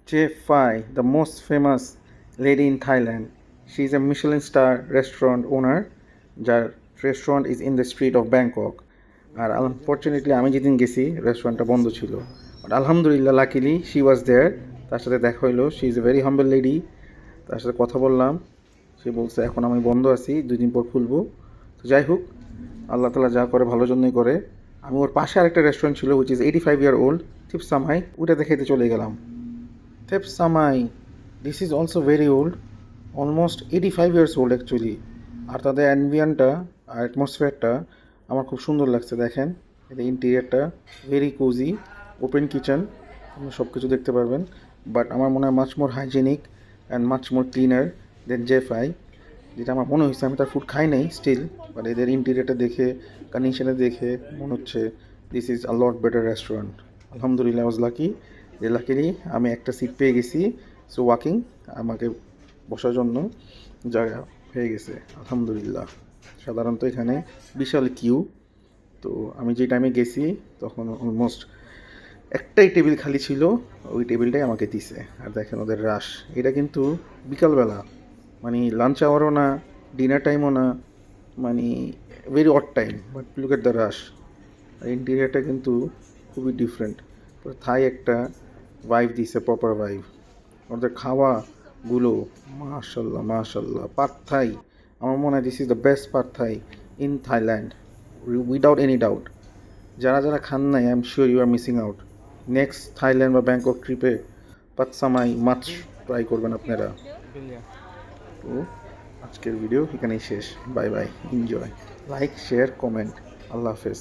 Chef Phai, the most famous lady in Thailand. She is a Michelin star restaurant owner. যার restaurant is in the street of Bangkok. আর unfortunately আমি যেদিন গেছি রেস্টুরেন্টটা বন্ধ ছিল, বাট আলহামদুলিল্লাহ লাকিলি শি ওয়াজ দেয়ার। তার সাথে দেখা হইলো। She is a very humble lady. তার সাথে কথা বললাম। সে বলছে এখন আমি বন্ধ আছি, 2 দিন পর খুলবো। তো যাই হোক, আল্লাহ তালা যা করে ভালোর জন্যই করে। আমি ওর পাশে আরেকটা রেস্টুরেন্ট ছিল which is 85 year old, Thipsamai, ওইটাতে খেতে চলে গেলাম। Thipsamai, this is also very old, almost 85 years old actually. আর তাদের অ্যাম্বিয়েন্টটা আর অ্যাটমসফিয়ারটা আমার খুব সুন্দর লাগছে। দেখেন এদের ইন্টেরিয়ারটা ভেরি কোজি, ওপেন কিচেন, আপনি সব কিছু দেখতে পারবেন। বাট আমার মনে হয় much more hygienic and much more cleaner than Jay Fai, যেটা আমার মনে হয়েছে। আমি তার ফুড খাই নাই স্টিল, বাট এদের ইন্টেরিয়ারটা দেখে, কন্ডিশনে দেখে মনে হচ্ছে this is a lot better restaurant. আলহামদুলিল্লাহ ওয়াজ লাকি যে লাকিলি আমি একটা সিট পেয়ে গেছি। সো ওয়াকিং আমাকে বসার জন্য জায়গা হয়ে গেছে আলহামদুলিল্লাহ। সাধারণত এখানে বিশাল কিউ। তো আমি যে টাইমে গেছি তখন অলমোস্ট একটাই টেবিল খালি ছিল, ওই টেবিলটাই আমাকে দিছে। আর দেখেন ওদের রাশ, এটা কিন্তু বিকালবেলা, মানে লাঞ্চ আওয়ারও না, ডিনার টাইমও না, মানে very odd time, but look at the rush. আর ইন্টেরিয়ারটা কিন্তু খুবই ডিফারেন্ট, থাই একটা ভাইব দিছে, প্রপার ভাইব। ওদের খাওয়াগুলো মাশাল্লাহ মাশাল্লাহ। পাদ থাই, আমার মনে হয় this is the best pad Thai in Thailand, without any doubt. যারা যারা খান নাই, I am sure you are missing out. Next Thailand বা ব্যাংকক ট্রিপে পাতসামাই মাছ ট্রাই করবেন আপনারা। তো আজকের ভিডিও এখানেই শেষ। Bye bye, enjoy, like share comment, আল্লাহ হাফেজ।